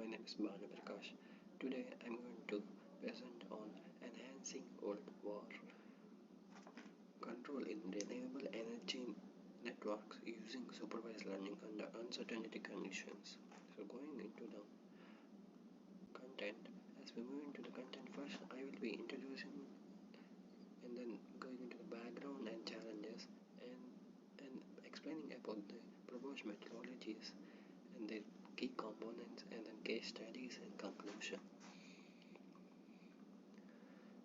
my name is Bhanu Prakash. Today I'm going to present on enhancing old war control in renewable energy networks using supervised learning under uncertainty conditions. So going into the content, as we move into the content first, I will be introducing and then going into the background and challenges and explaining about the proposed methodologies and their key components and then case studies and conclusion.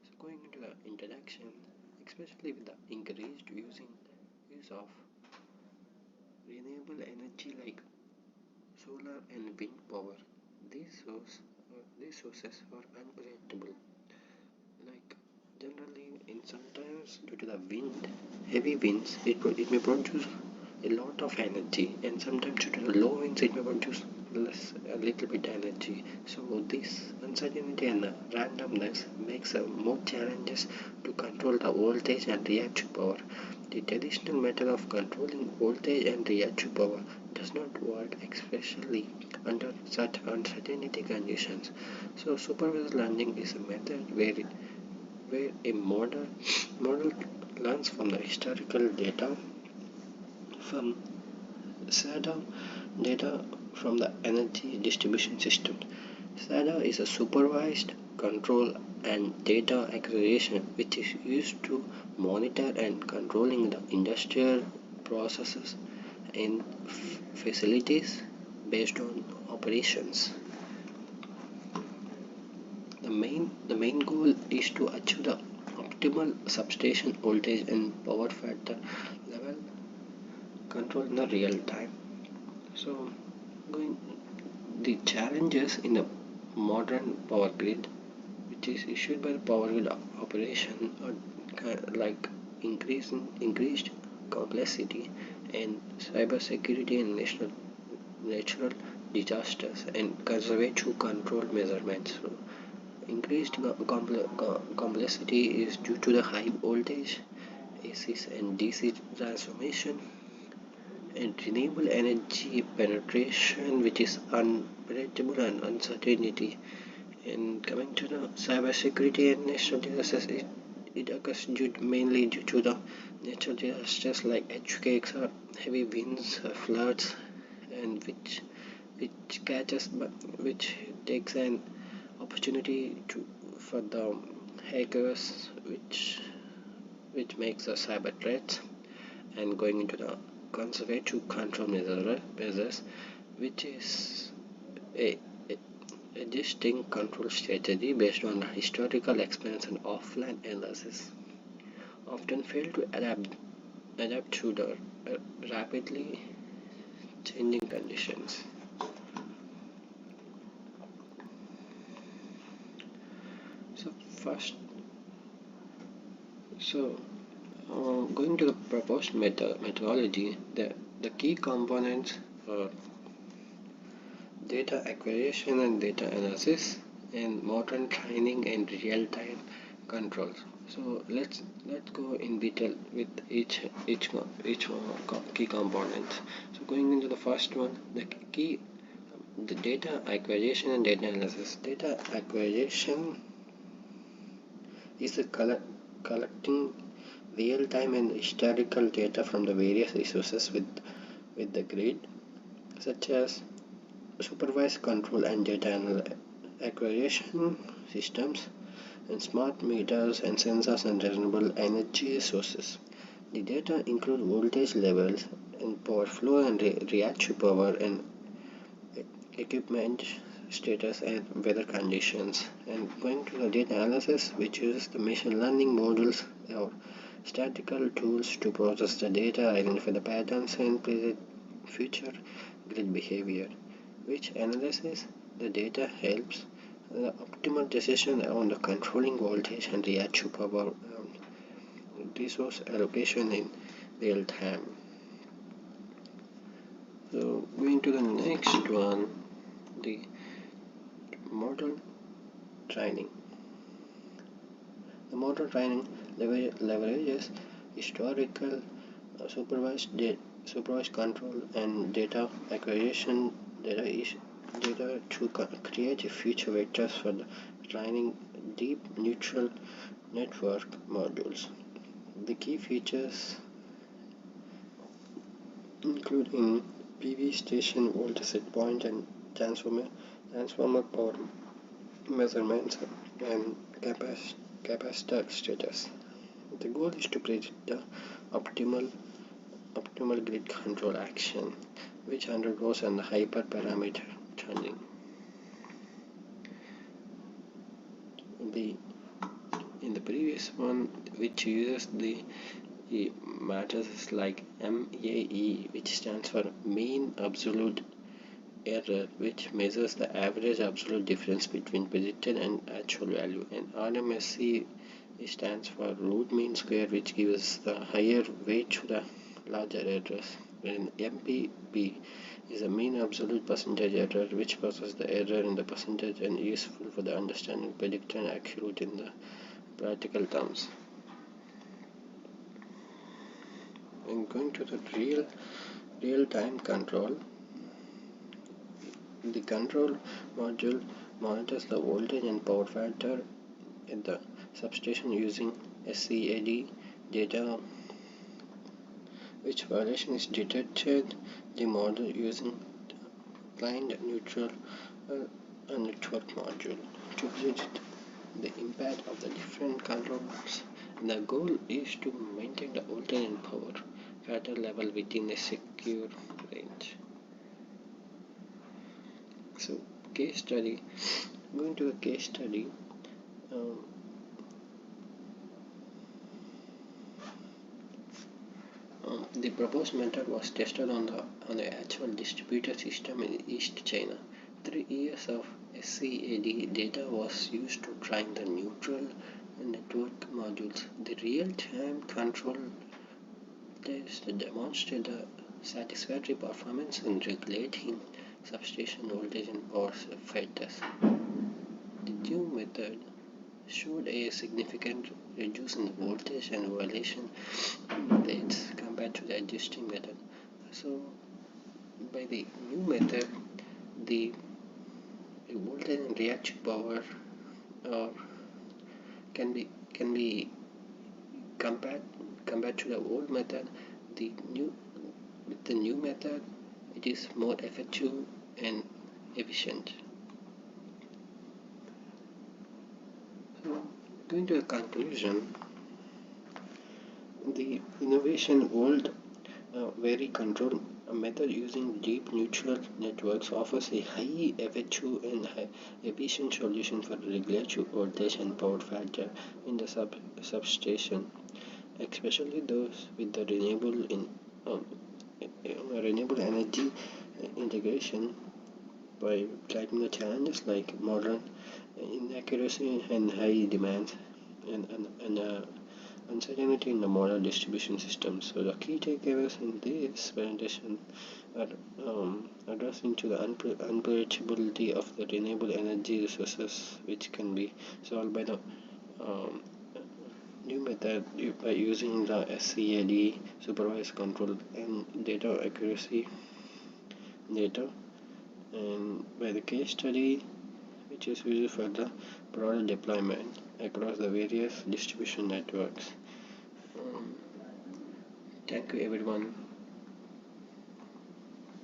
So going into the introduction, especially with the increased use of renewable energy like solar and wind power, these sources are unpredictable. Like generally, in sometimes due to the heavy winds, it may produce a lot of energy, and sometimes due to the low winds, it may produce a little bit energy. So this uncertainty and randomness makes more challenges to control the voltage and reactive power. The traditional method of controlling voltage and reactive power does not work, especially under such uncertainty conditions. So supervised learning is a method where a model learns from the historical data from SADA data from the energy distribution system. SADA is a supervised control and data aggregation which is used to monitor and controlling the industrial processes in facilities based on operations. The main goal is to achieve the optimal substation voltage and power factor level control in the real time. So the challenges in the modern power grid, which is issued by the power grid operation, are like increased complexity and cyber security and natural disasters and conservative control measurements. So increased complexity is due to the high voltage AC and DC transformation and renewable energy penetration, which is unpredictable and uncertainty. And coming to the cybersecurity and natural disasters, it occurs mainly due to the natural disasters like earthquakes or heavy winds or floods, and which takes an opportunity for the hackers, which makes the cyber threats. And going into the conservative control measures, which is a distinct control strategy based on historical experience and offline analysis, often fail to adapt to the rapidly changing conditions. Going to the proposed methodology, the key components are data acquisition and data analysis, and modern training and real-time controls. So let's go in detail with each key component. So going into the first one, the data acquisition and data analysis. Data acquisition is collecting real-time and historical data from the various resources with the grid, such as supervised control and data acquisition systems and smart meters and sensors and renewable energy sources. The data include voltage levels and power flow and reactive power and equipment status and weather conditions. And going to the data analysis, which uses the machine learning models or statistical tools to process the data, identify the patterns and predict future grid behavior, which analyzes the data helps the optimal decision on the controlling voltage and reactive power and resource allocation in real time. So going to the next one, the model training. The model training leverages historical supervised control and data acquisition data to create future vectors for the training deep neutral network modules. The key features including PV station voltage set point and transformer power measurements and capacitor status. The goal is to predict the optimal grid control action, which undergoes an hyperparameter tuning. In the previous one, which uses the matrices like MAE, which stands for mean absolute error, which measures the average absolute difference between predicted and actual value, and RMSE stands for root mean square, which gives the higher weight to the larger errors, and MPP is a mean absolute percentage error, which processes the error in the percentage and useful for the understanding predicted and accurate in the practical terms. And going to the real-time control, the control module monitors the voltage and power factor in the substation using SCAD data. Which violation is detected, the model using blind neutral network module to predict the impact of the different controls. The goal is to maintain the voltage and power factor level within a secure range. So, case study. Going to the case study. The proposed method was tested on the actual distributed system in East China. 3 years of SCAD data was used to train the neutral network modules. The real-time control test demonstrated the satisfactory performance in regulating substation voltage and power factors. The new method showed a significant reduction in the voltage and violation rates compared to the existing method. So, by the new method, the voltage and reactive power can be compared to the old method. With the new method, it is more effective and efficient. So, going to the conclusion, the innovation world vary control method using deep neutral networks offers a high effective and high efficient solution for regulative voltage and power factor in the substation, especially those with the renewable energy integration, by tackling the challenges like modern inaccuracy and high demand and uncertainty in the model distribution system. So the key takeaways in this presentation are addressing to the unpredictability of the renewable energy resources, which can be solved by the new method by using the SCAD supervised control and data accuracy data, and by the case study, which is used for the broader deployment across the various distribution networks. Thank you everyone.